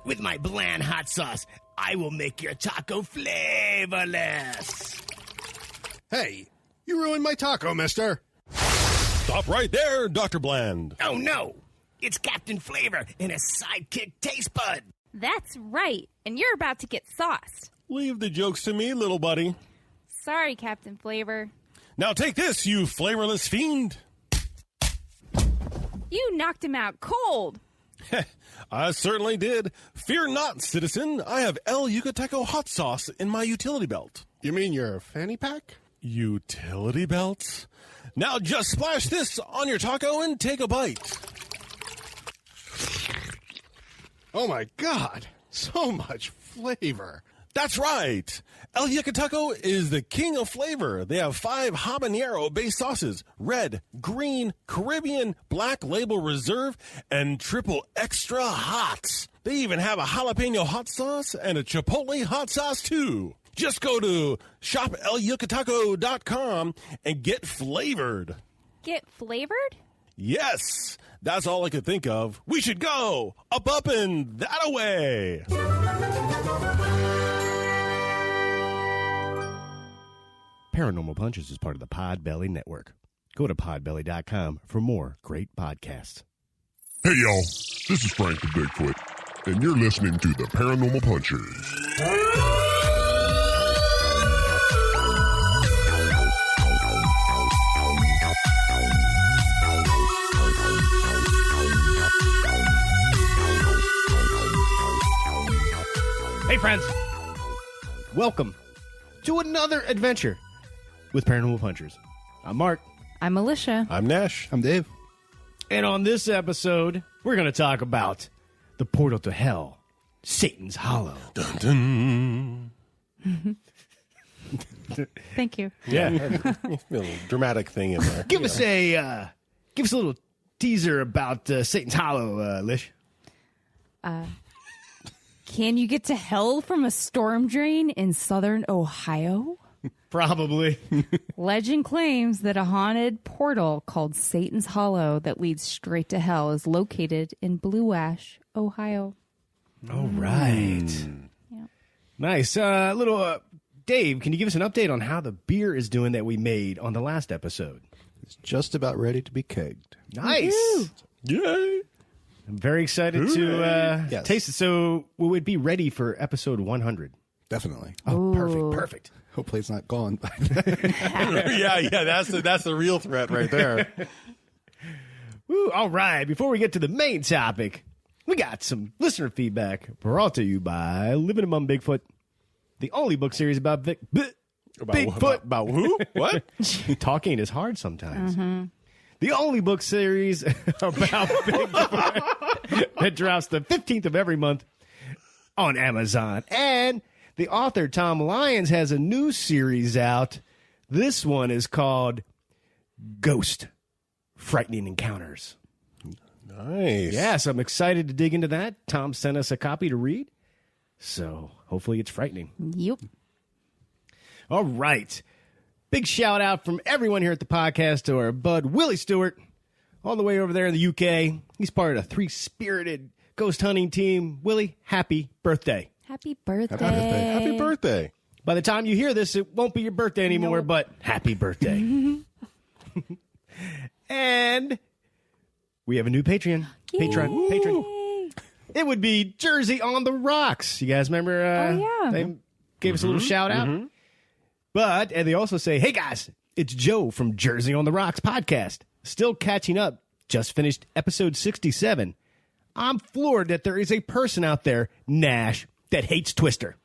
With my bland hot sauce, I will make your taco flavorless. Hey, you ruined my taco, mister. Stop right there, Dr. Bland. Oh, no. It's Captain Flavor and his sidekick Taste Bud. That's right, and you're about to get sauced. Leave the jokes to me, little buddy. Sorry, Captain Flavor. Now take this, you flavorless fiend. You knocked him out cold. I certainly did. Fear not, citizen. I have El Yucateco hot sauce in my utility belt. You mean your fanny pack? Utility belt? Now just splash this on your taco and take a bite. Oh my God, so much flavor. That's right. El Yucateco is the king of flavor. They have 5 habanero-based sauces: red, green, Caribbean, black label reserve, and triple extra hot. They even have a jalapeno hot sauce and a chipotle hot sauce, too. Just go to shopelyucateco.com and get flavored. Get flavored? Yes, that's all I could think of. We should go up, and that away. Paranormal Punches is part of the Podbelly Network. Go to podbelly.com for more great podcasts. Hey, y'all. This is Frank the Bigfoot, and you're listening to the Paranormal Punchers. Hey, friends. Welcome to another adventure with Paranormal Punchers. I'm Mark. I'm Alicia. I'm Nash. I'm Dave. And on this episode, we're going to talk about the portal to hell, Satan's Hollow. Dun, dun. Thank you. Yeah, a little dramatic thing in there. Give us a little teaser about Satan's Hollow, Lish. Can you get to hell from a storm drain in southern Ohio? Probably. Legend claims that a haunted portal called Satan's Hollow that leads straight to hell is located in Blue Ash, Ohio. All right. Yeah. Nice. Dave, can you give us an update on how the beer is doing that we made on the last episode? It's just about ready to be kegged. Nice. Woo-hoo. Yay. I'm very excited to Yes. taste it. So we would be ready for episode 100. Definitely. Oh, Ooh. perfect. Hopefully it's not gone by then. yeah, that's the real threat right there. Woo, all right. Before we get to the main topic, we got some listener feedback brought to you by Living Among Bigfoot, the only book series about Bigfoot. About who? What? Talking is hard sometimes. The only book series about Bigfoot that drops the 15th of every month on Amazon. And the author, Tom Lyons, has a new series out. This one is called Ghost, Frightening Encounters. Nice. Yes, I'm excited to dig into that. Tom sent us a copy to read, so hopefully it's frightening. Yep. All right. Big shout out from everyone here at the podcast to our bud, Willie Stewart, all the way over there in the UK. He's part of the Three-Spirited Ghost Hunting Team. Willie, happy birthday. Happy birthday. Happy birthday. By the time you hear this, it won't be your birthday anymore, but happy birthday. And we have a new Patreon. Patron. It would be Jersey on the Rocks. You guys remember? Yeah. They gave us a little shout out. But, and they also say, hey guys, it's Joe from Jersey on the Rocks podcast. Still catching up. Just finished episode 67. I'm floored that there is a person out there, Nash, that hates Twister.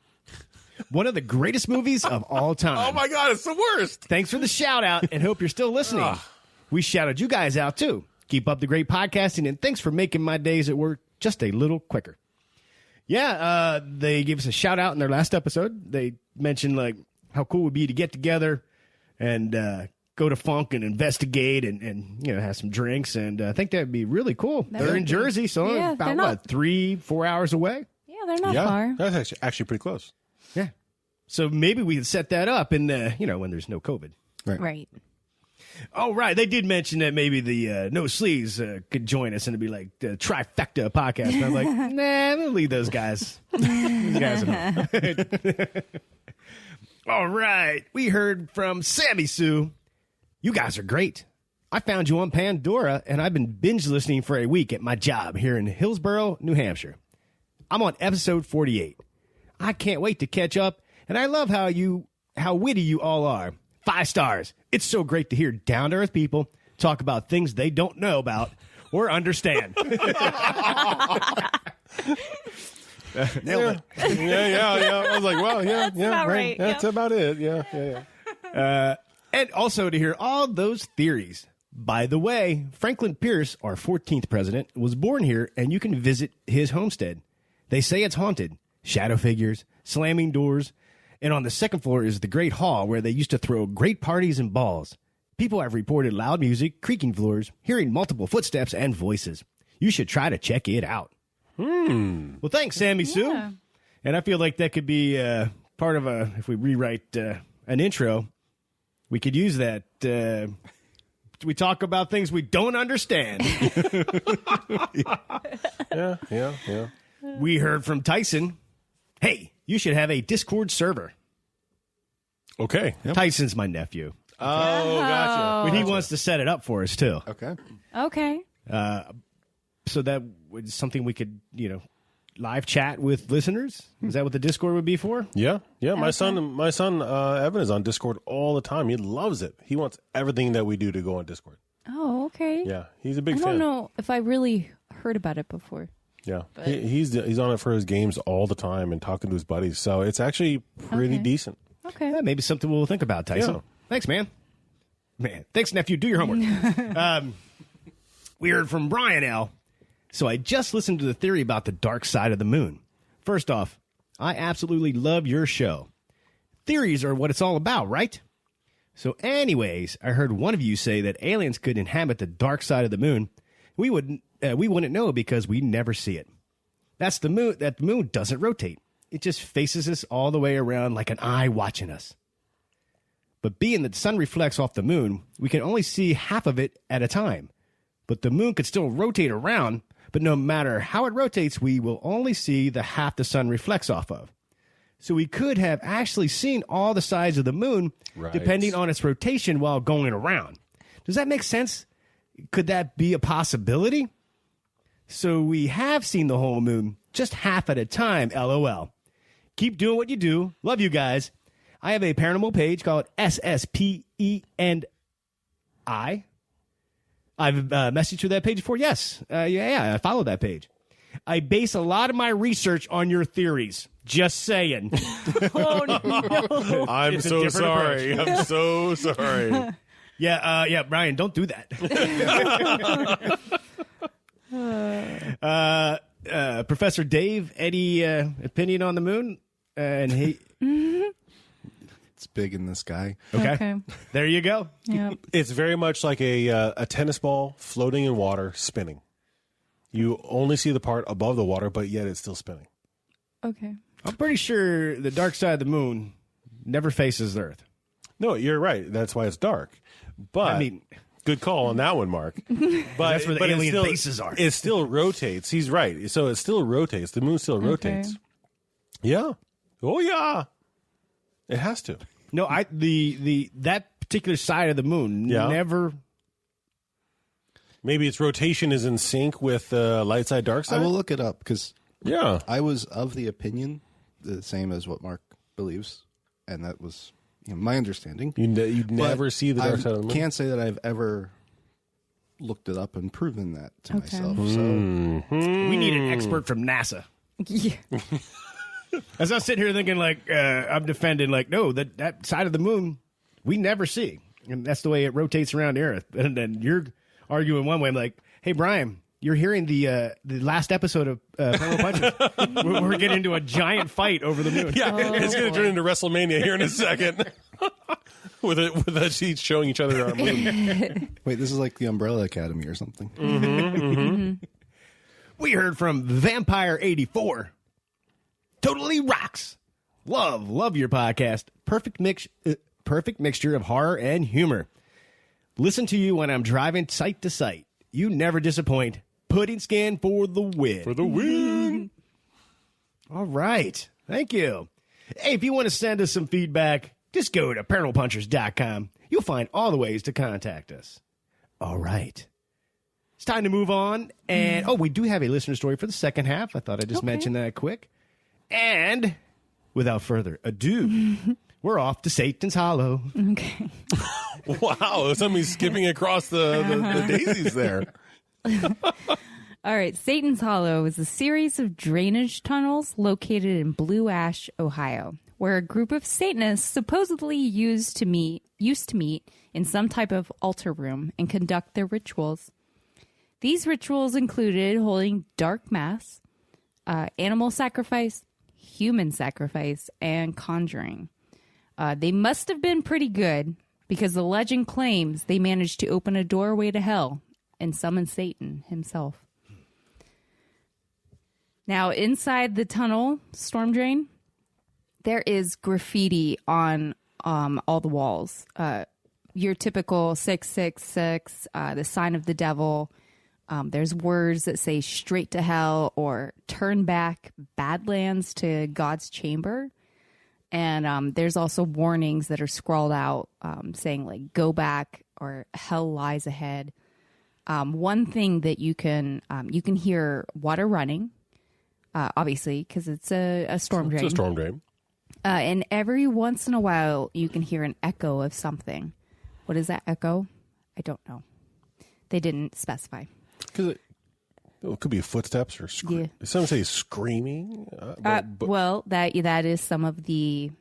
One of the greatest movies of all time. Oh my God, it's the worst. Thanks for the shout out and hope you're still listening. We shouted you guys out too. Keep up the great podcasting and thanks for making my days at work just a little quicker. Yeah, they gave us a shout out in their last episode. They mentioned like how cool it would be to get together and go to Funk and investigate and you know have some drinks, and I think that'd be really cool. They're in Jersey, so Yeah, about they're not- 3-4 hours away. Yeah, they're not far. That's actually pretty close. Yeah, so maybe we could set that up in when there's no COVID. Right. Oh, right. They did mention that maybe the No Sleeves could join us and it'd be like the Trifecta podcast. And I'm like, nah, we'll leave those guys. These guys are All right. We heard from Sammy Sue. You guys are great. I found you on Pandora, and I've been binge listening for a week at my job here in Hillsborough, New Hampshire. I'm on episode 48. I can't wait to catch up, and I love how witty you all are. 5 stars. It's so great to hear down-to-earth people talk about things they don't know about or understand. Nailed it. Yeah. I was like, well, yeah, about right. That's about it. Yeah. And also to hear all those theories. By the way, Franklin Pierce, our 14th president, was born here, and you can visit his homestead. They say it's haunted. Shadow figures, slamming doors, and on the second floor is the Great Hall where they used to throw great parties and balls. People have reported loud music, creaking floors, hearing multiple footsteps and voices. You should try to check it out. Well, thanks, Sammy Sue. And I feel like that could be part of if we rewrite an intro, we could use that. We talk about things we don't understand. Yeah. We heard from Tyson. Hey, you should have a Discord server. Okay. Tyson's my nephew. Oh, gotcha. But he wants to set it up for us, too. Okay. Okay. So that was something we could, live chat with listeners. Is that what the Discord would be for? Yeah. My son Evan is on Discord all the time. He loves it. He wants everything that we do to go on Discord. Oh, okay. Yeah, he's a big I fan. don't know if I really heard about it before. Yeah, he's on it for his games all the time and talking to his buddies. So it's actually pretty decent. Okay. Yeah, maybe something we'll think about, Tyson. Yeah. Thanks, man. Thanks, nephew. Do your homework. We heard from Brian L. So I just listened to the theory about the dark side of the moon. First off, I absolutely love your show. Theories are what it's all about, right? So anyways, I heard one of you say that aliens could inhabit the dark side of the moon. We wouldn't know because we never see it. That's the moon. That the moon doesn't rotate. It just faces us all the way around like an eye watching us. But being that the sun reflects off the moon, we can only see half of it at a time. But the moon could still rotate around, but no matter how it rotates, we will only see the half the sun reflects off of. So we could have actually seen all the sides of the moon, depending on its rotation while going around. Does that make sense? Could that be a possibility? So we have seen the whole moon, just half at a time, LOL. Keep doing what you do. Love you guys. I have a paranormal page called SSPENI. I've messaged through that page before. Yes. I follow that page. I base a lot of my research on your theories. Just saying. Oh, no. I'm It's a so different sorry. I'm so sorry. Yeah, Brian, don't do that. Professor Dave, any opinion on the moon? And he... It's big in the sky. Okay. There you go. Yep. It's very much like a tennis ball floating in water, spinning. You only see the part above the water, but yet it's still spinning. Okay. I'm pretty sure the dark side of the moon never faces Earth. No, you're right. That's why it's dark. But I mean, good call on that one, Mark. But that's where the it alien still, bases are. It still rotates. He's right. So it still rotates. The moon still rotates. Yeah. Oh yeah. It has to. No, that particular side of the moon never. Maybe its rotation is in sync with light side, dark side. I will look it up because Yeah. I was of the opinion the same as what Mark believes, and that was my understanding. You'd never see the dark side of the moon. I can't say that I've ever looked it up and proven that to myself. So We need an expert from NASA. Yeah. As I was sitting here thinking, I'm defending, no, that side of the moon, we never see. And that's the way it rotates around the Earth. And then you're arguing one way. I'm like, hey, Brian, you're hearing the last episode of Paranormal Punches. We're getting into a giant fight over the moon. Yeah, it's going to turn into WrestleMania here in a second. with us each showing each other our moon. wait, this is like the Umbrella Academy or something. We heard from Vampire84. Totally rocks. Love your podcast. Perfect mixture of horror and humor. Listen to you when I'm driving site to site. You never disappoint. Pudding skin for the win. For the win. All right. Thank you. Hey, if you want to send us some feedback, just go to paranormalpunchers.com. You'll find all the ways to contact us. All right. It's time to move on. And, we do have a listener story for the second half. I thought I'd just mention that quick. And without further ado, we're off to Satan's Hollow. Okay. Wow, it's me skipping across the daisies there. All right. Satan's Hollow is a series of drainage tunnels located in Blue Ash, Ohio, where a group of Satanists supposedly used to meet in some type of altar room and conduct their rituals. These rituals included holding dark mass, animal sacrifice, human sacrifice, and conjuring. They must have been pretty good because the legend claims they managed to open a doorway to hell and summon Satan himself. Now, inside the tunnel storm drain, there is graffiti on all the walls. Your typical 666, the sign of the devil. There's words that say straight to hell or turn back, Badlands to God's chamber. And there's also warnings that are scrawled out saying like go back or hell lies ahead. One thing that you can hear water running, obviously, because it's a storm drain. It's a storm drain. And every once in a while, you can hear an echo of something. What is that echo? I don't know. They didn't specify. Because it could be footsteps or Yeah. Some say screaming. But Well, that is some of the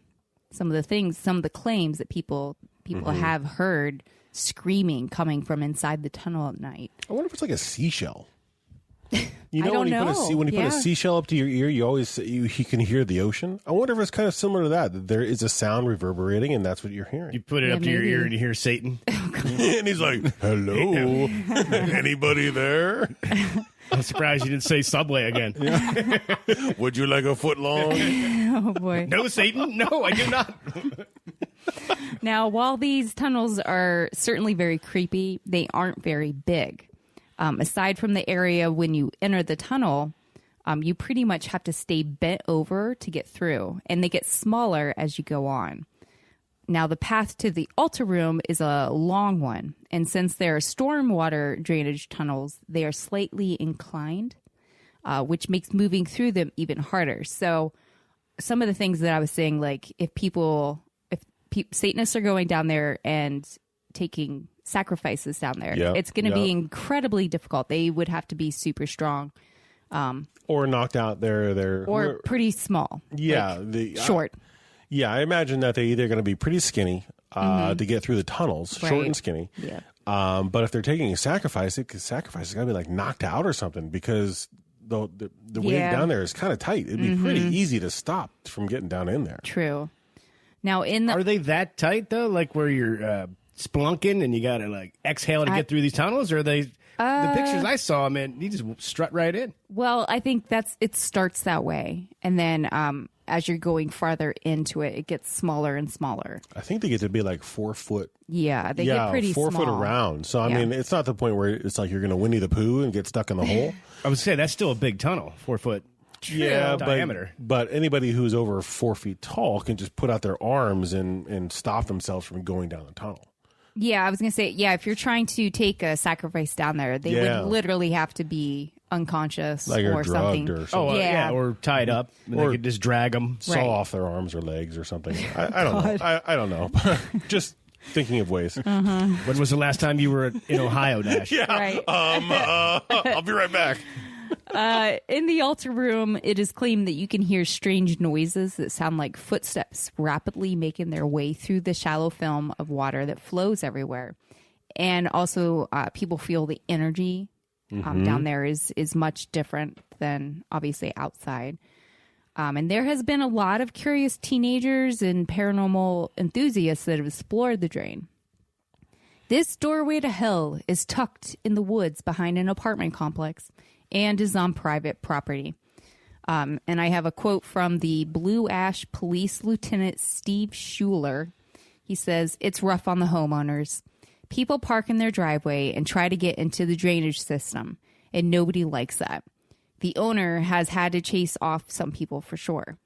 things, some of the claims that people have heard screaming coming from inside the tunnel at night. I wonder if it's like a seashell. You I know, don't when you put know. a seashell up to your ear, you can hear the ocean. I wonder if it's kind of similar to that there is a sound reverberating, and that's what you're hearing. You put it up to your ear and you hear Satan. And he's like, "Hello, anybody there? I'm surprised you didn't say Subway again. Would you like a foot long?" Oh boy. No, Satan. No, I do not. Now, while these tunnels are certainly very creepy, they aren't very big. Aside from the area when you enter the tunnel, you pretty much have to stay bent over to get through, and they get smaller as you go on. Now, the path to the altar room is a long one, and since there are stormwater drainage tunnels, they are slightly inclined, which makes moving through them even harder. So some of the things that I was saying, like if Satanists are going down there and taking sacrifices down there, it's going to be incredibly difficult. They would have to be super strong. Or knocked out Or pretty small. Yeah. Like short. I imagine that they're either going to be pretty skinny to get through the tunnels, short and skinny. Yeah. But if they're taking a sacrifice, sacrifice is going to be like knocked out or something because the way down there is kind of tight. It'd be pretty easy to stop from getting down in there. True. Now, Are they that tight, though? Like where you're splunking and you got to like exhale to get through these tunnels? Or are they... the pictures I saw, man, you just strut right in. Well, I think it starts that way. And then as you're going farther into it, it gets smaller and smaller. I think they get to be like 4 foot. Yeah, they get pretty 4 small. foot around. So, I mean, it's not the point where it's like you're going to Winnie the Pooh and get stuck in the hole. I would say that's still a big tunnel, 4 foot diameter. But anybody who's over 4 feet tall can just put out their arms and stop themselves from going down the tunnel. Yeah, I was going to say, if you're trying to take a sacrifice down there, they would literally have to be unconscious like or drugged something. or something. Or tied up. And they could just drag them. Saw off their arms or legs or something. I don't know. I don't know. Just thinking of ways. When was the last time you were in Ohio, Nash? Right. I'll be right back. In the altar room, it is claimed that you can hear strange noises that sound like footsteps rapidly making their way through the shallow film of water that flows everywhere. And also, people feel the energy down there is much different than obviously outside. And there has been a lot of curious teenagers and paranormal enthusiasts that have explored the drain. This doorway to hell is tucked in the woods behind an apartment complex and is on private property. And I have a quote from the Blue Ash Police Lieutenant Steve Schuler. He says, "It's rough on the homeowners. people park in their driveway and try to get into the drainage system, and nobody likes that. The owner has had to chase off some people for sure.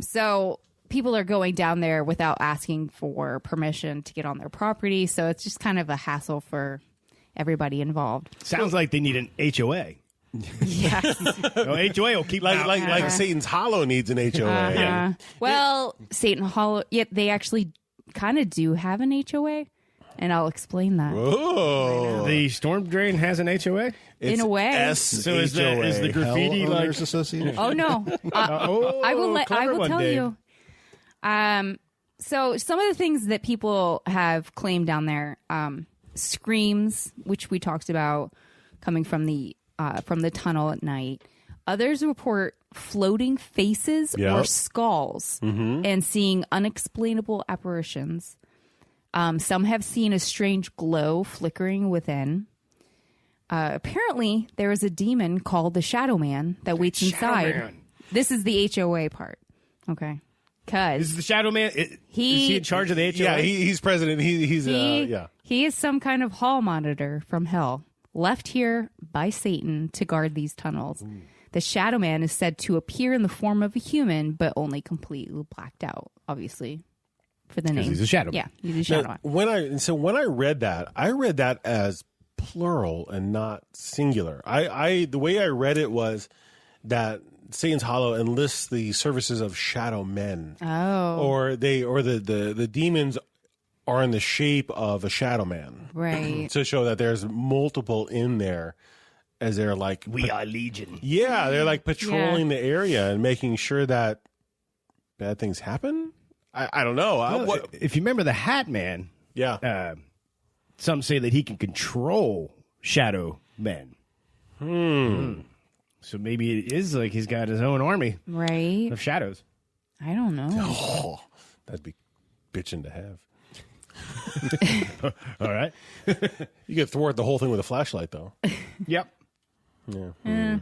So people are going down there without asking for permission to get on their property. So it's just kind of a hassle for everybody involved. Sounds like they need an HOA. Yes. No, HOA will keep like Satan's Hollow needs an HOA. Yeah. Well, Satan Hollow, they actually kind of do have an HOA, and I'll explain that. Oh, The storm drain has an HOA? In a way. So is the graffiti Hell like... Owners Association. Oh no! I will tell you. So some of the things that people have claimed down there, screams, which we talked about, coming from the tunnel at night. Others report floating faces or skulls and seeing unexplainable apparitions. Some have seen a strange glow flickering within. Apparently, there is a demon called the Shadow Man that waits inside. Man. This is the HOA part. Okay. Is the Shadow Man? Is he in charge of the HOA? Yeah, he's president. He is some kind of hall monitor from hell, left here by Satan to guard these tunnels. The Shadow Man is said to appear in the form of a human, but only completely blacked out, obviously, for the name. He's a shadow man. Yeah, he's a shadow man. When I read that as plural and not singular. The way I read it was that Satan's Hollow enlists the services of shadow men. Oh. Or the demons are in the shape of a shadow man. Right. To show that there's multiple in there as they're like... We are legion. Yeah, they're like patrolling the area and making sure that bad things happen? I don't know. Well, if you remember the Hat Man... Yeah. Some say that he can control shadow men. So maybe it is like he's got his own army Right. of shadows. I don't know. Oh, that'd be bitching to have. All right. You could thwart the whole thing with a flashlight, though. Yep. Yeah.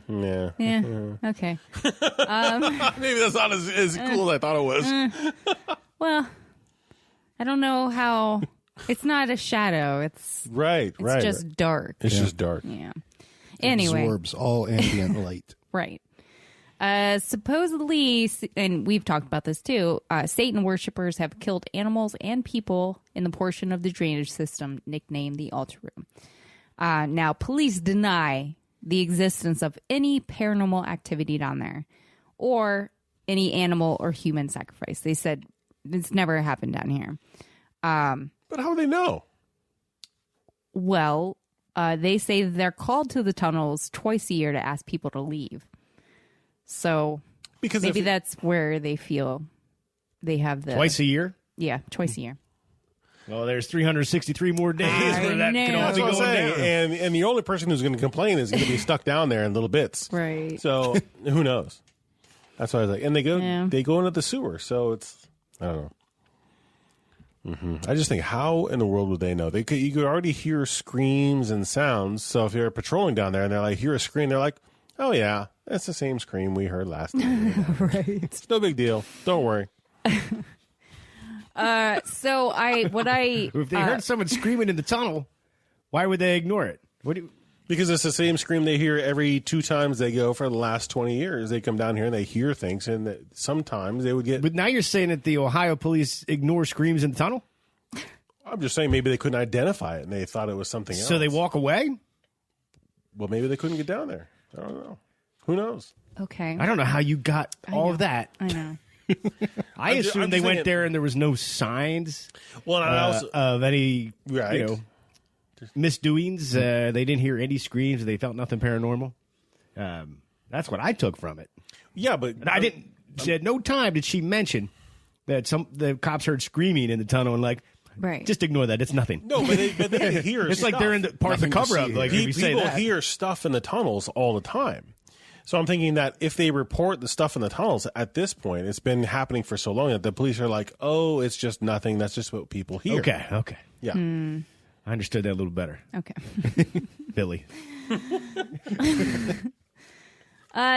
Yeah. Yeah. Okay. Maybe that's not as cool as I thought it was. Well, I don't know how. It's not a shadow. It's Right. just dark. It's just dark. Yeah. Anyway. Absorbs all ambient light. Right. Supposedly, and we've talked about this too, Satan worshippers have killed animals and people in the portion of the drainage system nicknamed the altar room. Now, police deny the existence of any paranormal activity down there or any animal or human sacrifice. They said it's never happened down here. But how would they know? Well, they say they're called to the tunnels twice a year to ask people to leave. So Because maybe that's where they feel they have the... Twice a year? Yeah, twice a year. Well, there's 363 more days I where that can know. all That's be what I'm going saying. down. And the only person who's going to complain is going to be stuck down there in little bits. Right. So who knows? That's why I was like, and they go into the sewer. So it's, I don't know. I just think, how in the world would they know? You could already hear screams and sounds. So if you're patrolling down there and they're like, hear a scream, they're like, oh yeah, that's the same scream we heard last time. Right. It's no big deal. Don't worry. So If they heard someone screaming in the tunnel, why would they ignore it? Because it's the same scream they hear every 2 times they go for the last 20 years. They come down here and they hear things, and that sometimes they would get... But now you're saying that the Ohio police ignore screams in the tunnel? I'm just saying maybe they couldn't identify it, and they thought it was something else. So they walk away? Well, maybe they couldn't get down there. I don't know. Who knows? Okay. I don't know how you got all of that. I know. I assumed I'm they just went thinking- there and there was no signs Well, and I also... of any, Right. misdoings. They didn't hear any screams. They felt nothing paranormal. That's what I took from it. Yeah, but... And I didn't. At no time did she mention that the cops heard screaming in the tunnel and like, Right. just ignore that. It's nothing. No, but they hear It's stuff. like they're in the part of the Nothing to cover up. see Like here. if you say People that. hear stuff in the tunnels all the time. So I'm thinking that if they report the stuff in the tunnels at this point, it's been happening for so long that the police are like, oh, it's just nothing. That's just what people hear. Okay. Yeah. I understood that a little better, Okay. Billy.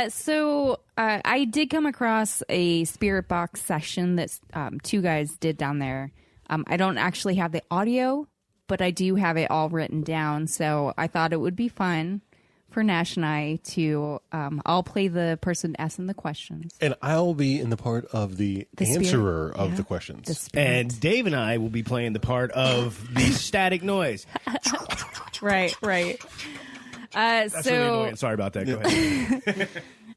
So I did come across a spirit box session that 2 guys did down there. I don't actually have the audio but I do have it all written down. So I thought it would be fun for Nash and I to, I'll play the person asking the questions. And I'll be in the part of the answerer of the questions. And Dave and I will be playing the part of the static noise. Right. That's really annoying. Sorry about that. Go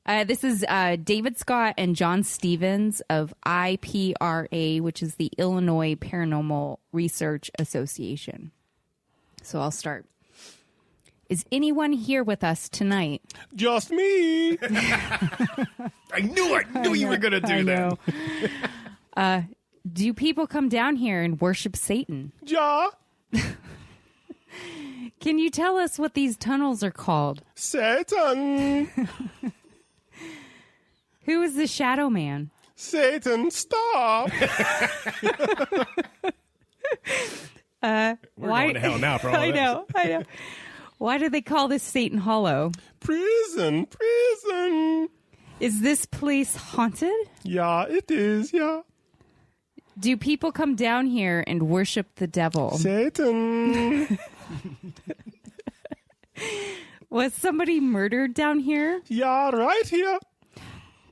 ahead. This is David Scott and John Stevens of IPRA, which is the Illinois Paranormal Research Association. So I'll start. Is anyone here with us tonight? Just me. I knew you were going to do that. Do people come down here and worship Satan? Ja. Can you tell us what these tunnels are called? Satan. Who is the Shadow Man? Satan, stop. We're going to hell now for all I this. know. Why do they call this Satan Hollow? Prison. Is this place haunted? Yeah, it is, yeah. Do people come down here and worship the devil? Satan. Was somebody murdered down here? Yeah, right here.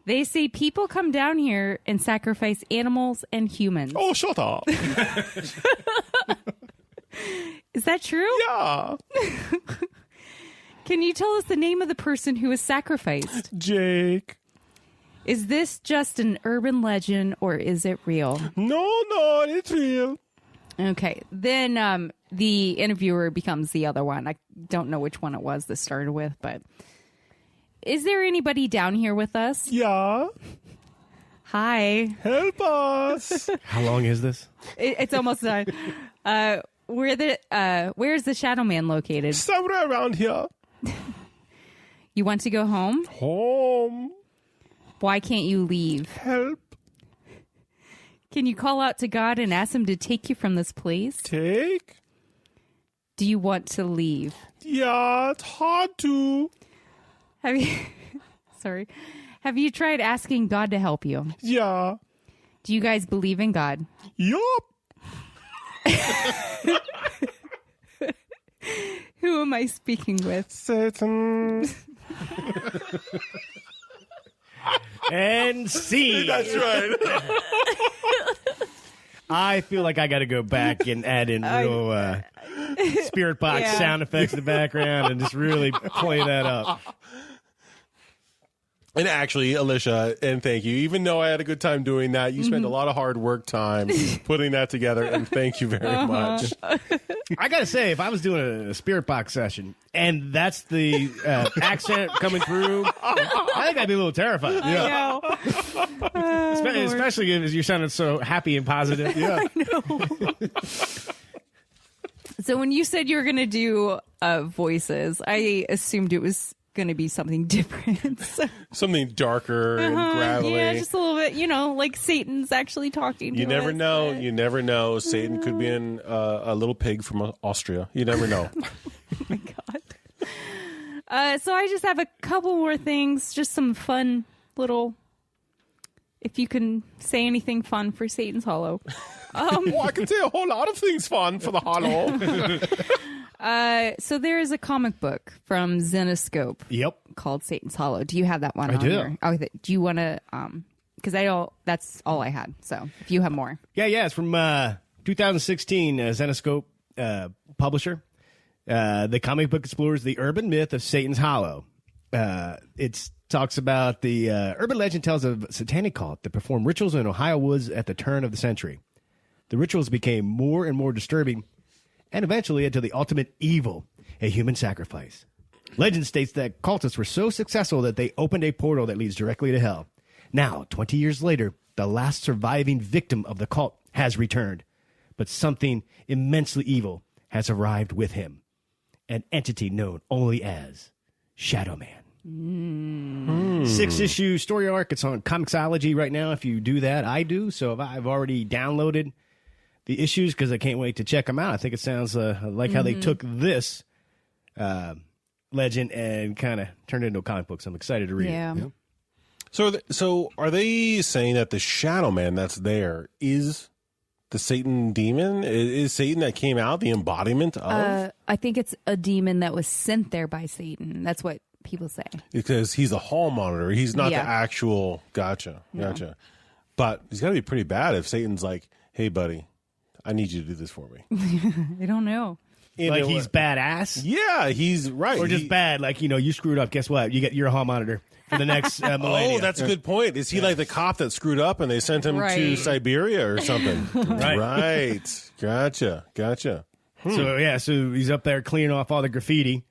They say people come down here and sacrifice animals and humans. Oh, shut up. Is that true? Yeah. Can you tell us the name of the person who was sacrificed? Jake. Is this just an urban legend or is it real? No, it's real. Okay. Then the interviewer becomes the other one. I don't know which one it was that started with, but is there anybody down here with us? Yeah. Hi. Help us. How long is this? It's almost done. Where's the Shadow Man located? Somewhere around here. You want to go home? Home. Why can't you leave? Help. Can you call out to God and ask him to take you from this place? Take. Do you want to leave? Yeah, it's hard to. Have you Have you tried asking God to help you? Yeah. Do you guys believe in God? Yup. Who am I speaking with? Satan. And scene. That's right. I feel like I got to go back and add in real spirit box sound effects in the background and just really play that up. And actually, Alicia, and thank you. Even though I had a good time doing that, you spent a lot of hard work time putting that together, and thank you very much. I got to say, if I was doing a spirit box session and that's the accent coming through, I think I'd be a little terrified. Yeah. Especially as you sounded so happy and positive. Yeah. So when you said you were going to do voices, I assumed it was going to be something different. Something darker and gravelly. Yeah, just a little bit, like Satan's actually talking to You never us, know. but- You never know. Satan could be in a little pig from Austria. You never know. Oh my God. So I just have a couple more things, just some fun little, if you can say anything fun for Satan's Hollow. Oh, I can say a whole lot of things fun for the hollow. So there is a comic book from Zenoscope. Yep. Called Satan's Hollow. Do you have that one? I on do. Here? Oh, do you want to? Because I don't. That's all I had. So if you have more, Yeah, it's from 2016, Zenoscope publisher. The comic book explores the urban myth of Satan's Hollow. It talks about the urban legend tells of a satanic cult that performed rituals in Ohio woods at the turn of the century. The rituals became more and more disturbing and eventually led to the ultimate evil, a human sacrifice. Legend states that cultists were so successful that they opened a portal that leads directly to hell. Now, 20 years later, the last surviving victim of the cult has returned, but something immensely evil has arrived with him, an entity known only as Shadow Man. 6-issue story arc. It's on Comixology right now. If you do that, I do. So I've already downloaded the issues because I can't wait to check them out. I think it sounds like how they took this legend and kind of turned it into a comic book. So I'm excited to read it. So are they saying that the Shadow Man that's there is the Satan demon? Is Satan that came out the embodiment of? I think it's a demon that was sent there by Satan. That's what people say. Because he's a hall monitor. He's not Yeah. the actual. Gotcha. But he's got to be pretty bad if Satan's like, hey, buddy, I need you to do this for me. I don't know. Like he's badass? Yeah, he's right. Or just bad, like, you screwed up. Guess what? You a hall monitor for the next millennia. Oh, that's a good point. Is he like the cop that screwed up and they sent him to Right. Siberia or something? Right. Gotcha. So he's up there cleaning off all the graffiti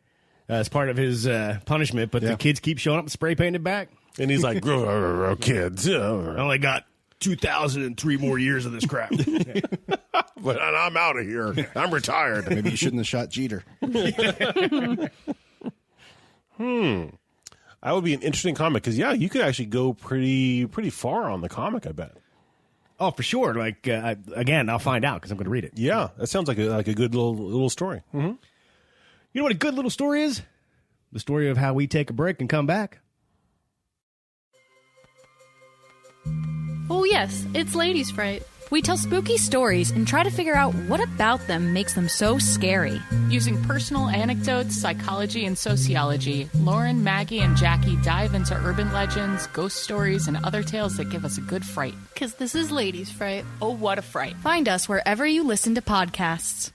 as part of his punishment, but the kids keep showing up and spray painting it back. And he's like, kids. I only got 2,003 more years of this crap. But I'm out of here. I'm retired. Maybe you shouldn't have shot Jeter. That would be an interesting comic because, you could actually go pretty far on the comic, I bet. Oh, for sure. Like, again, I'll find out because I'm going to read it. Yeah, that sounds like a good little story. Mm-hmm. You know what a good little story is? The story of how we take a break and come back. Oh, yes, it's Ladies Fright. We tell spooky stories and try to figure out what about them makes them so scary. Using personal anecdotes, psychology, and sociology, Lauren, Maggie, and Jackie dive into urban legends, ghost stories, and other tales that give us a good fright. Because this is Ladies Fright. Oh, what a fright. Find us wherever you listen to podcasts.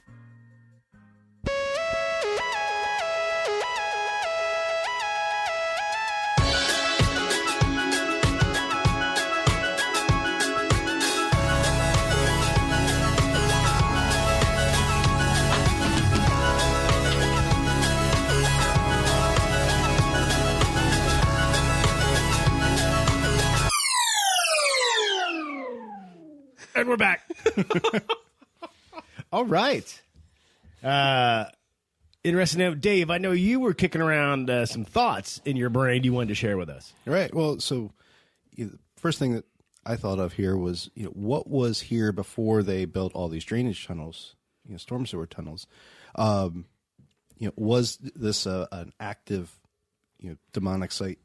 And we're back. All right. Interesting note. Dave, I know you were kicking around some thoughts in your brain you wanted to share with us. Right. Well, so the first thing that I thought of here was, what was here before they built all these drainage tunnels, storm sewer tunnels? Was this an active, demonic site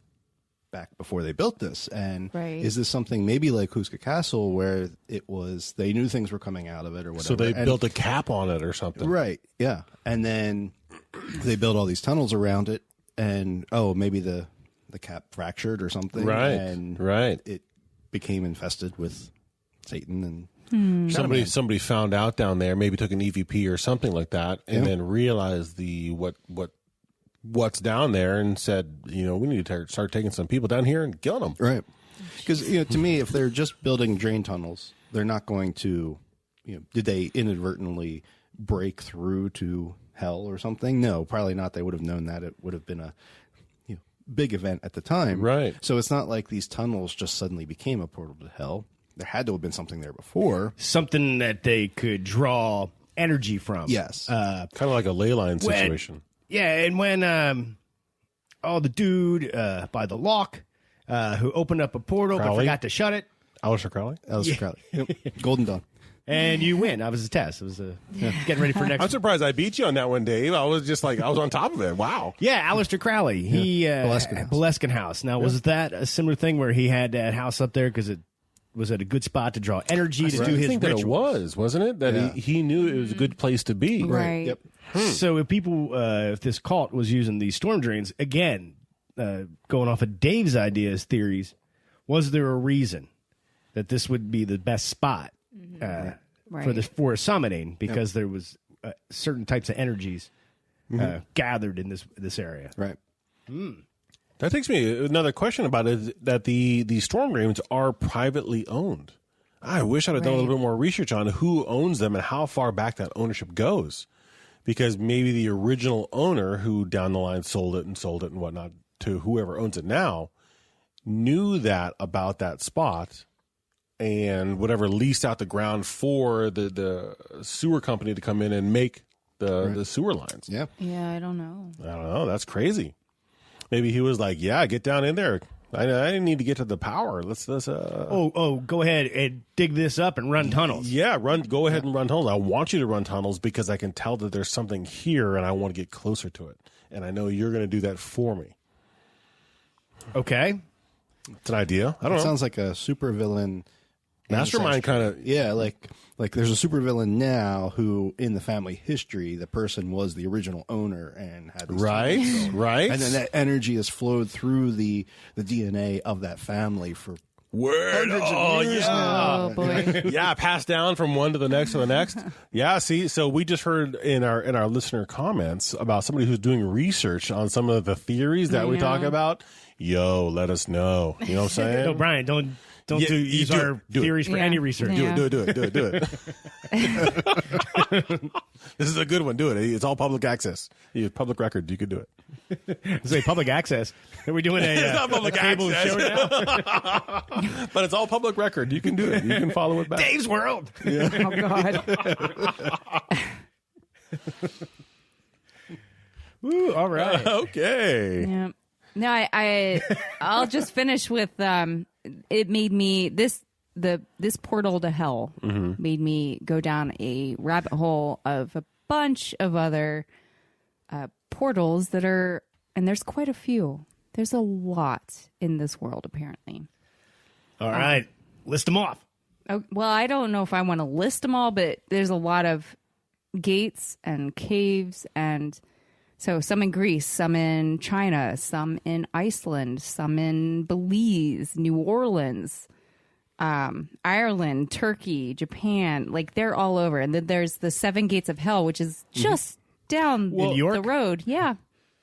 back before they built this? And Right. is this something maybe like Huska Castle where it was, they knew things were coming out of it or whatever? So they And- built a cap on it or something. Right. Yeah. And then they built all these tunnels around it and, maybe the cap fractured or something. Right. And Right. it became infested with Satan and Somebody found out down there, maybe took an EVP or something like that, and then realized what's down there and said, we need to start taking some people down here and killing them. right. Because, to me, if they're just building drain tunnels, they're not going to, did they inadvertently break through to hell or something? No, probably not. They would have known that. It would have been a big event at the time. Right. So it's not like these tunnels just suddenly became a portal to hell. There had to have been something there before. Something that they could draw energy from. Yes. Kind of like a ley line situation. Yeah, and when the dude by the lock who opened up a portal but Crowley? forgot to shut it, Alistair Crowley? Alistair Crowley. Yep. Golden Dawn. and you win. That was a test. It was getting ready for next. I'm surprised I beat you on that one, Dave. I was just like, I was on top of it. Wow. Yeah, Aleister Crowley. He Boleskine House. House. Now, was that a similar thing where he had that house up there because it was at a good spot to draw energy to do his I think that rituals? it was, wasn't it? That he knew it was a good place to be. Right. Yep. So if people, if this cult was using these storm drains, again, going off of Dave's ideas, theories, was there a reason that this would be the best spot for summoning? Because there was certain types of energies gathered in this area. Right. That takes me to another question about it, that the storm drains are privately owned. I wish I'd have done a little bit more research on who owns them and how far back that ownership goes. Because maybe the original owner who down the line sold it and whatnot to whoever owns it now knew that about that spot and whatever leased out the ground for the sewer company to come in and make the sewer lines. Yeah. Yeah, I don't know. I don't know. That's crazy. Maybe he was like, yeah, get down in there. I need to get to the power. Let's Go ahead and dig this up and run tunnels. Yeah, go ahead and run tunnels. I want you to run tunnels because I can tell that there's something here and I want to get closer to it. And I know you're going to do that for me. Okay. It's an idea. I don't know. Sounds like a supervillain Mastermind kind of. Yeah, like there's a supervillain now who, in the family history, the person was the original owner and had these Right, tunnels. right. And then that energy has flowed through the DNA of that family for Word. hundreds Oh, of years yeah. now. Oh boy. Yeah, passed down from one to the next to the next. Yeah, see, so we just heard in our listener comments about somebody who's doing research on some of the theories that we talk about. Yo, let us know. You know what I'm saying? No, Brian, don't Yeah, use do our it. Do it. theories for Yeah. any research. Yeah. Do it. This is a good one. Do it. It's all public access. You have public record. You could do it. Say public access. Are we doing a It's not public cable access. show now? But it's all public record. You can do it. You can follow it back. Dave's World. Oh God. Ooh, all right. Okay. Yeah. No, I'll just finish with it made me this portal to hell made me go down a rabbit hole of a bunch of other portals that are, and there's quite a few. There's a lot in this world apparently. All right. List them off. Oh, well, I don't know if I want to list them all, but there's a lot of gates and caves, and so some in Greece, some in China, some in Iceland, some in Belize, New Orleans, Ireland, Turkey, Japan. Like they're all over. And then there's the 7 Gates of Hell, which is just down New York? the road. Yeah.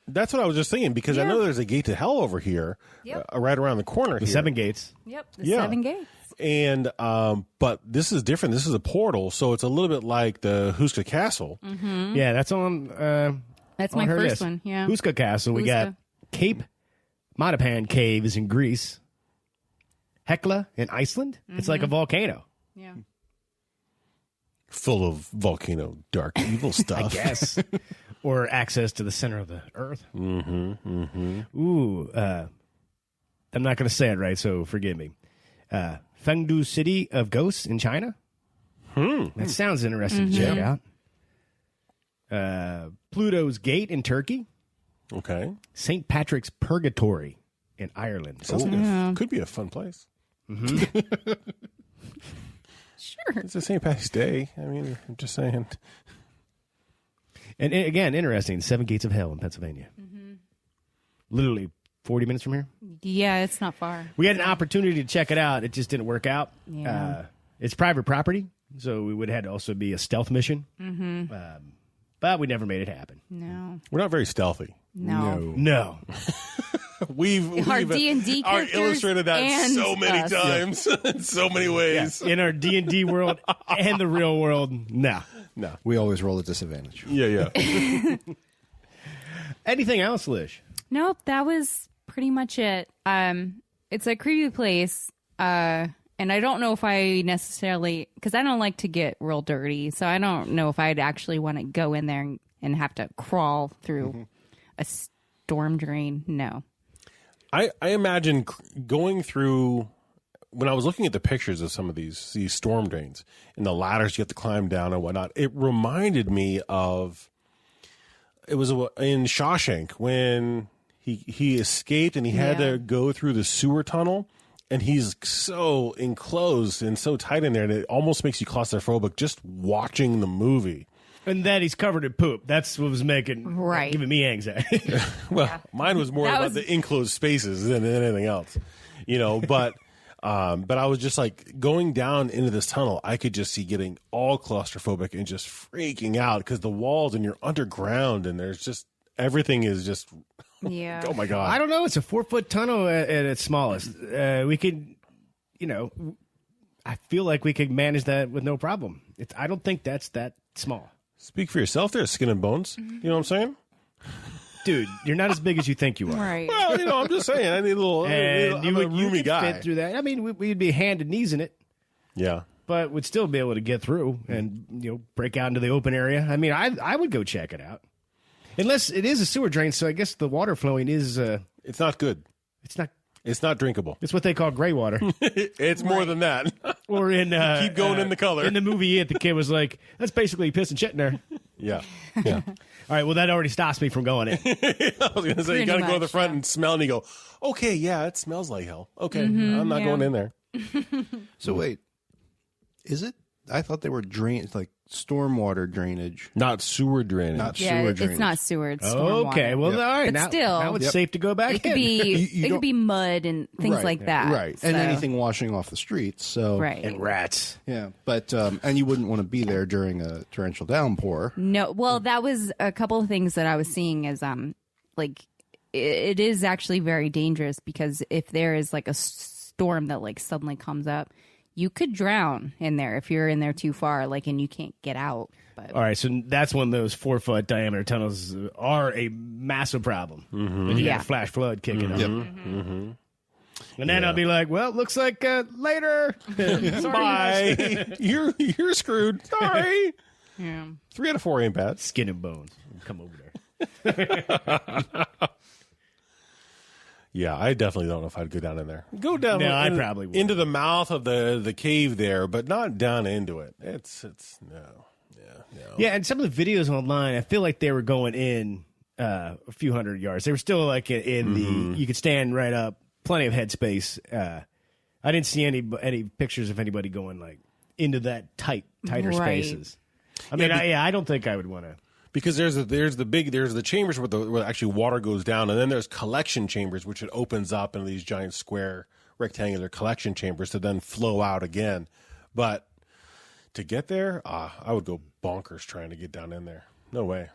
That's what I was just thinking, because I know there's a gate to hell over here, Yep. right around the corner The here. 7 gates. Yep. The Yeah. 7 Gates. And but this is different. This is a portal, so it's a little bit like the Huska Castle. Yeah, that's on. That's on my her first list. one. Yeah. Huska Castle. We got Huska. Cape Matapan Caves in Greece. Hekla in Iceland. It's like a volcano. Yeah. Full of volcano, dark, evil stuff. Yes. Or access to the center of the earth. Ooh. I'm not going to say it right, so forgive me. Fengdu City of Ghosts in China. That sounds interesting to check out. Pluto's Gate in Turkey. Okay. St. Patrick's Purgatory in Ireland. Sounds like could be a fun place. Sure. It's the St. Patrick's Day. I mean, I'm just saying. And again, interesting. 7 Gates of Hell in Pennsylvania. Literally 40 minutes from here. Yeah, it's not far. We had an opportunity to check it out. It just didn't work out. Yeah. It's private property, so we would have to also be a stealth mission. But we never made it happen. No. We're not very stealthy. No. No. We've Our D&D our characters illustrated that and so many us. times, in so many ways. In our D&D world and the real world, no. No. We always roll at disadvantage. Yeah. Anything else, Lish? Nope, that was pretty much it. It's a creepy place, and I don't know if I necessarily, because I don't like to get real dirty, so I don't know if I'd actually want to go in there and have to crawl through a storm drain. No. I imagine going through, when I was looking at the pictures of some of these storm drains and the ladders you have to climb down and whatnot, it reminded me of, it was in Shawshank when he escaped and he had to go through the sewer tunnel, and he's so enclosed and so tight in there that it almost makes you claustrophobic just watching the movie. And that he's covered in poop. That's what was giving me anxiety. Well, mine was more about the enclosed spaces than anything else, but I was just like going down into this tunnel. I could just see getting all claustrophobic and just freaking out because the walls, and you're underground, and there's just, everything is just, Yeah. oh my God. I don't know. It's a 4-foot tunnel at its smallest. We could, I feel like we could manage that with no problem. I don't think that's that small. Speak for yourself there, skin and bones. You know what I'm saying? Dude, you're not as big as you think you are. Right. Well, I'm just saying. I need a little, And I'm a roomy could guy. fit through that. I mean, we'd be hand and knees in it, Yeah. but we'd still be able to get through and break out into the open area. I mean, I would go check it out, unless it is a sewer drain. So I guess the water flowing is It's not good. it's not. It's not drinkable. It's what they call gray water. It's more than that. Or in Keep going in the color. In the movie, the kid was like, "That's basically piss and shit in there." Yeah. All right, well, that already stops me from going in. I was going to say, Pretty you got to go to the much, front yeah. and smell, and you go, okay, yeah, it smells like hell. Okay, I'm not going in there. So wait, Is it? I thought they were like stormwater drainage. Not sewer drainage. Not Yeah, sewer it's drainage. not sewer. It's stormwater. Okay, well, all right. But now, still, now it's safe to go back It could in. be You it could be mud and things Right, like that. Right. So, And anything washing off the streets. So right. And rats. Yeah. But and you wouldn't want to be there during a torrential downpour. No, well, that was a couple of things that I was seeing as like it is actually very dangerous because if there is like a storm that like suddenly comes up, you could drown in there if you're in there too far, like, and you can't get out. But All right, so that's when those 4-foot diameter tunnels are a massive problem. Mm-hmm. And you got a flash flood kicking up. Yep. And then I'll be like, well, looks like later. Bye. You're screwed. Sorry. yeah. 3 out of 4 ain't bad. Skin and bones. Come over there. Yeah, I definitely don't know if I'd go down in there. Go down. No, I probably would. into the mouth of the cave there, but not down into it. It's no. Yeah, no. Yeah, and some of the videos online, I feel like they were going in a few hundred yards. They were still like in the, you could stand right up, plenty of headspace. I didn't see any pictures of anybody going like into that tighter Right. spaces. I mean, I don't think I would want to. Because there's the chambers where actually water goes down, and then there's collection chambers, which it opens up into these giant square rectangular collection chambers to then flow out again. But to get there, I would go bonkers trying to get down in there. No way.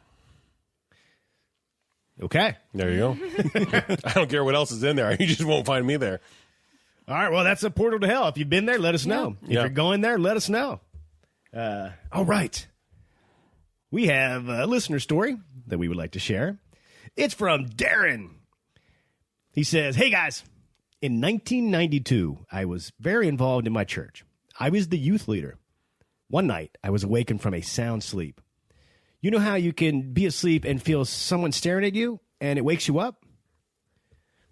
Okay. There you go. I don't care what else is in there. You just won't find me there. All right, well, that's a portal to hell. If you've been there, let us know. If Yeah. you're going there, let us know. All right. We have a listener story that we would like to share. It's from Darren. He says, hey, guys. In 1992, I was very involved in my church. I was the youth leader. One night, I was awakened from a sound sleep. You know how you can be asleep and feel someone staring at you, and it wakes you up?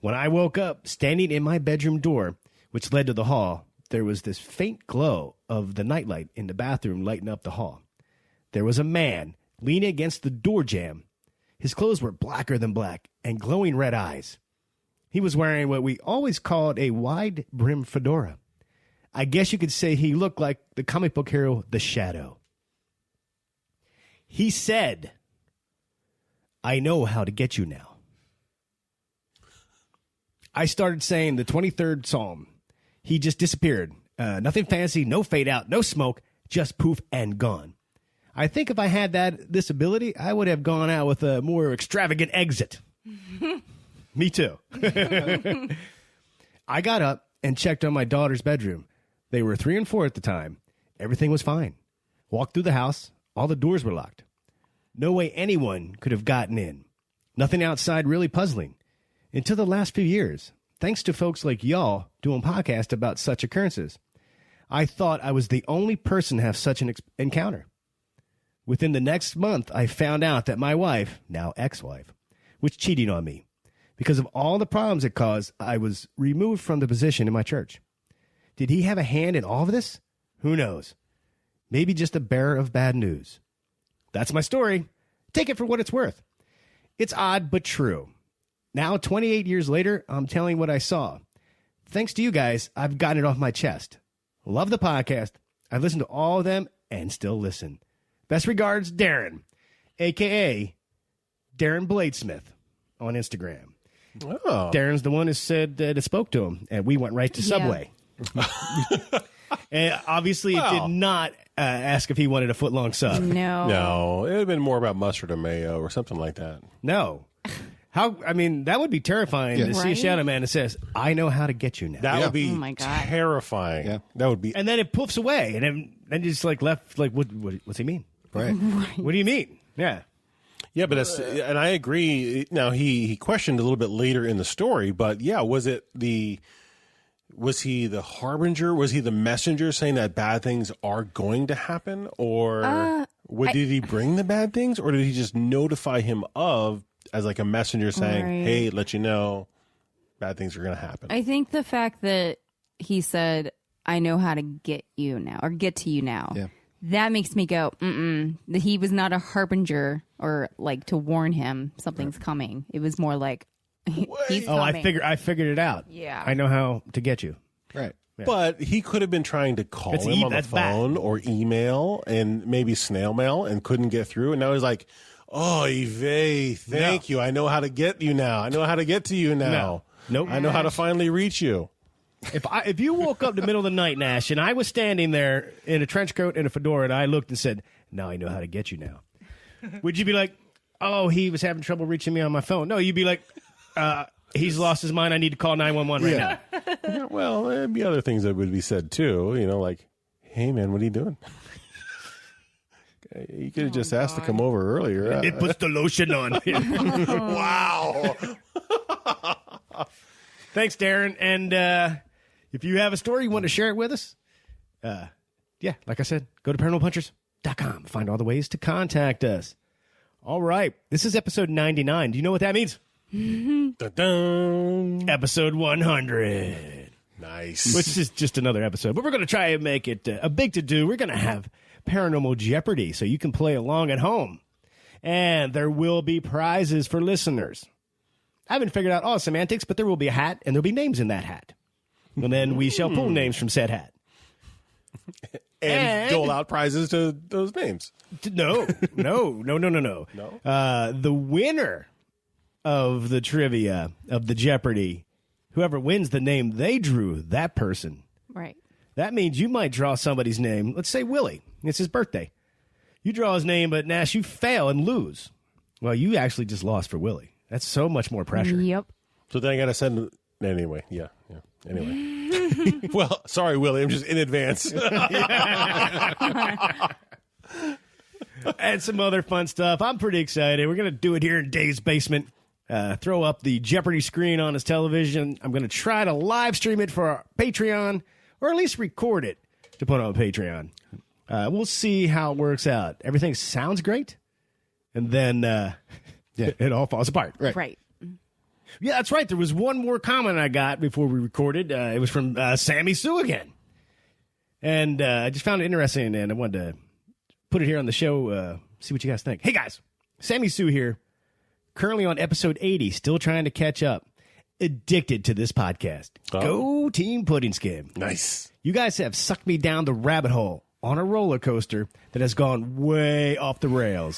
When I woke up, standing in my bedroom door, which led to the hall, there was this faint glow of the nightlight in the bathroom lighting up the hall. There was a man leaning against the door jamb. His clothes were blacker than black and glowing red eyes. He was wearing what we always called a wide-brimmed fedora. I guess you could say he looked like the comic book hero, The Shadow. He said, I know how to get you now. I started saying the 23rd Psalm. He just disappeared. Nothing fancy, no fade out, no smoke, just poof and gone. I think if I had this ability, I would have gone out with a more extravagant exit. Me too. I got up and checked on my daughter's bedroom. They were 3 and 4 at the time. Everything was fine. Walked through the house. All the doors were locked. No way anyone could have gotten in. Nothing outside really puzzling. Until the last few years, thanks to folks like y'all doing podcasts about such occurrences. I thought I was the only person to have such an encounter. Within the next month, I found out that my wife, now ex-wife, was cheating on me. Because of all the problems it caused, I was removed from the position in my church. Did he have a hand in all of this? Who knows? Maybe just a bearer of bad news. That's my story. Take it for what it's worth. It's odd, but true. Now, 28 years later, I'm telling what I saw. Thanks to you guys, I've gotten it off my chest. Love the podcast. I've listened to all of them and still listen. Best regards, Darren, a.k.a. Darren Bladesmith on Instagram. Oh. Darren's the one who said that it spoke to him, and we went right to Subway. And obviously, it did not ask if he wanted a foot-long sub. No, it would have been more about mustard and mayo or something like that. No. I mean, that would be terrifying to see a Right? shadow man that says, I know how to get you now. That would be Oh, my God. terrifying. Yeah. That would be. And then it poofs away, and then just like left, like, what's he mean? Right. What do you mean? Yeah. Yeah, but that's, and I agree. Now he questioned a little bit later in the story, but yeah, was he the harbinger? Was he the messenger saying that bad things are going to happen, or did he bring the bad things, or did he just notify him of as like a messenger saying, Right. "Hey, let you know, bad things are going to happen"? I think the fact that he said, I know how to get you now, or get to you now, Yeah. that makes me go, that he was not a harbinger or like to warn him something's coming. It was more like, he's Oh, coming. I figured it out. Yeah. I know how to get you. Right. But he could have been trying to call him on the phone or email and maybe snail mail and couldn't get through. And now he's like, oh, Yves, thank you. I know how to get you now. I know how to get to you now. Nope. I know how to finally reach you. If you woke up in the middle of the night, Nash, and I was standing there in a trench coat and a fedora, and I looked and said, now I know how to get you now, would you be like, oh, he was having trouble reaching me on my phone? No, you'd be like, he's lost his mind. I need to call 911 right now. Yeah, well, there'd be other things that would be said, too. You know, like, hey, man, what are you doing? You could have just asked to come over earlier. It puts the lotion on. Wow. Thanks, Darren. And if you have a story, you want to share it with us, like I said, go to paranormalpunchers.com. Find all the ways to contact us. All right. This is episode 99. Do you know what that means? Dun-dun. Episode 100. Nice. Which is just another episode. But we're going to try and make it a big to-do. We're going to have Paranormal Jeopardy so you can play along at home. And there will be prizes for listeners. I haven't figured out all the semantics, but there will be a hat, and there will be names in that hat. And then we shall pull names from said hat. And dole out prizes to those names. No. The winner of the trivia, of the Jeopardy, whoever wins the name they drew, that person. Right. That means you might draw somebody's name. Let's say Willie. It's his birthday. You draw his name, but Nash, you fail and lose. Well, you actually just lost for Willie. That's so much more pressure. Yep. So then I got to send... Anyway, yeah. Anyway. Well, sorry, Willie. I'm just in advance. And some other fun stuff. I'm pretty excited. We're going to do it here in Dave's basement. Throw up the Jeopardy screen on his television. I'm going to try to live stream it for our Patreon, or at least record it to put on Patreon. We'll see how it works out. Everything sounds great, and then it all falls apart. Right. Yeah, that's right. There was one more comment I got before we recorded. It was from Sammy Sue again. And I just found it interesting, and I wanted to put it here on the show, see what you guys think. Hey, guys. Sammy Sue here. Currently on episode 80, still trying to catch up. Addicted to this podcast. Oh. Go Team Pudding Skim. Nice. You guys have sucked me down the rabbit hole on a roller coaster that has gone way off the rails.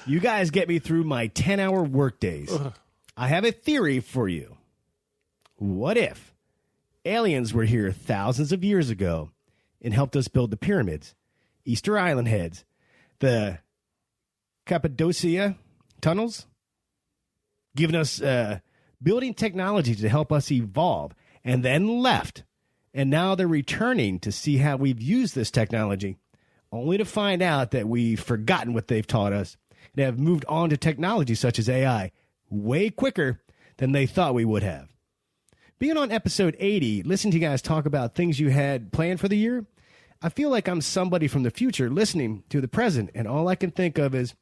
You guys get me through my 10-hour work days. I have a theory for you. What if aliens were here thousands of years ago and helped us build the pyramids, Easter Island heads, the Cappadocia tunnels, giving us building technology to help us evolve, and then left? And now they're returning to see how we've used this technology, only to find out that we've forgotten what they've taught us and have moved on to technology such as AI way quicker than they thought we would have. Being on episode 80, listening to you guys talk about things you had planned for the year, I feel like I'm somebody from the future listening to the present, and all I can think of is,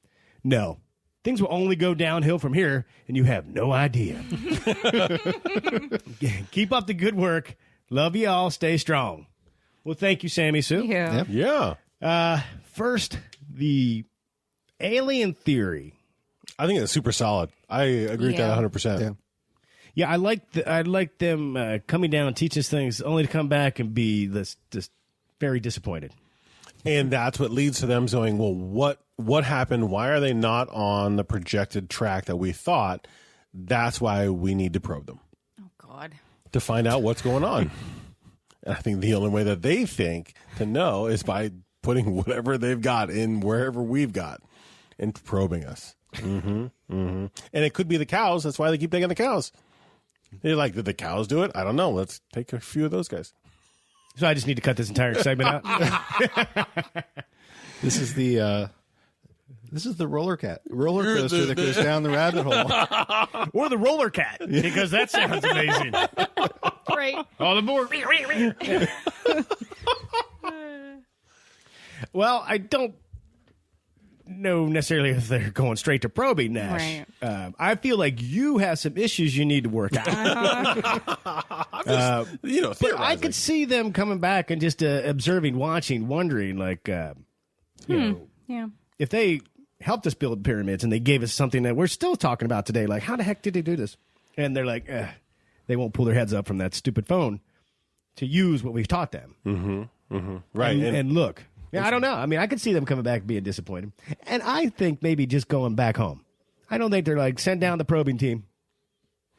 no, things will only go downhill from here, and you have no idea. Keep up the good work. Love you all. Stay strong. Well, thank you, Sammy Sue. Yeah. First, the alien theory. I think it's super solid. I agree with that 100%. Yeah. Yeah, I like them coming down and teach us things, only to come back and be this very disappointed. And that's what leads to them going, well, what happened? Why are they not on the projected track that we thought? That's why we need to probe them. Oh, God. To find out what's going on. And I think the only way that they think to know is by putting whatever they've got in wherever we've got and probing us. And it could be the cows. That's why they keep taking the cows. They're like, did the cows do it? I don't know. Let's take a few of those guys. So I just need to cut this entire segment out. This is the roller coaster that goes down the rabbit hole. Or the roller cat, because that sounds amazing. Right. All aboard. Well, I don't know necessarily if they're going straight to probing, Nash. Right. I feel like you have some issues you need to work out. But I could see them coming back and just observing, watching, wondering, like, Yeah. if they helped us build pyramids and they gave us something that we're still talking about today, like, how the heck did they do this? And they're like, they won't pull their heads up from that stupid phone to use what we've taught them. Right. And look, I don't know. I mean, I could see them coming back being disappointed. And I think maybe just going back home. I don't think they're like, send down the probing team.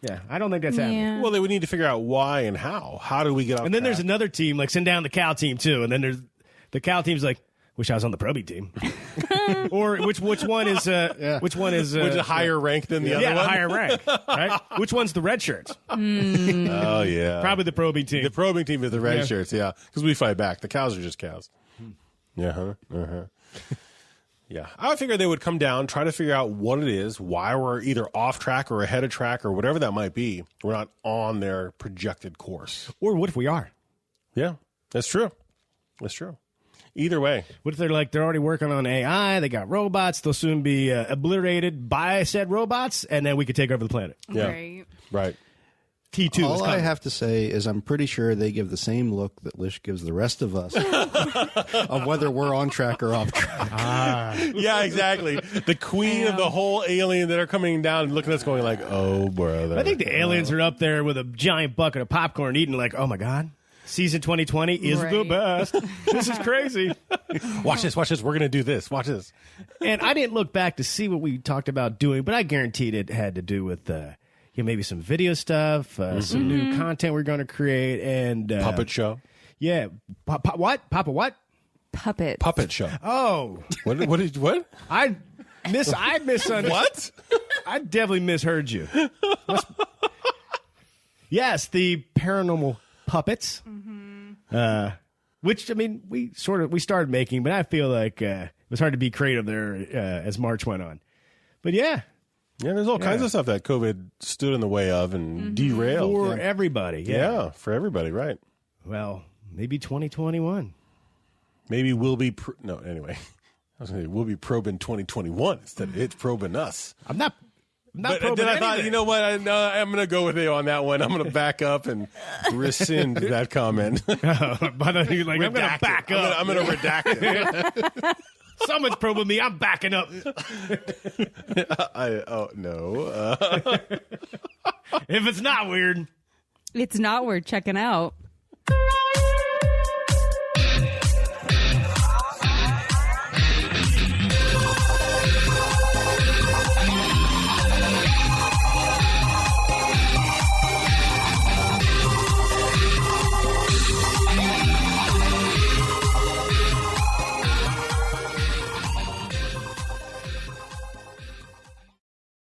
Yeah, I don't think that's happening. Well, they would need to figure out why and how. How do we get off And then track? there's another team, like send down the cow team too. And then there's the cow team's like, wish I was on the probing team. Or which one is which one is which is a higher rank than the other yeah, one? higher rank. Right? Which one's the red shirts? Oh yeah, Probably the probing team. the probing team is the red Yeah. shirts. Yeah, because we fight back. The cows are just cows. Yeah. Yeah, I figured they would come down, try to figure out what it is, why we're either off track or ahead of track or whatever that might be. We're not on their projected course. Or what if we are? Yeah, that's true. That's true. Either way. What if they're already working on AI? They got robots. They'll soon be obliterated by said robots, and then we could take over the planet. Yeah. Right. T2 is All I coming. have to say is I'm pretty sure they give the same look that Lish gives the rest of us of whether we're on track or off track. Yeah, exactly. The queen of the whole alien that are coming down and looking at us going like, oh, brother. I think the aliens are up there with a giant bucket of popcorn eating like, oh, my God. Season 2020 is the Right. best. This is crazy. Watch this. Watch this. We're going to do this. Watch this. And I didn't look back to see what we talked about doing, but I guaranteed it had to do with maybe some video stuff, some new content we're going to create, and Puppet show. Yeah, what? Papa what? Puppets. Puppet show. Oh, What? I misunderstood. What? I definitely misheard you. Yes, the paranormal puppets. Which I mean, we started making, but I feel like it was hard to be creative there as March went on. But yeah, There's all kinds of stuff that COVID stood in the way of and derailed. for everybody. Yeah, for everybody, right. Well, maybe 2021. Maybe we'll be... anyway. I was going to say, we'll be probing 2021 instead of it's probing us. I'm not But probing then I thought, anything. you know what? I'm going to go with you on that one. I'm going to back up and rescind that comment. But you're like, I'm going to back up. I'm going to redact it. Someone's probing me. I'm backing up. No. If it's not weird. It's not worth checking out.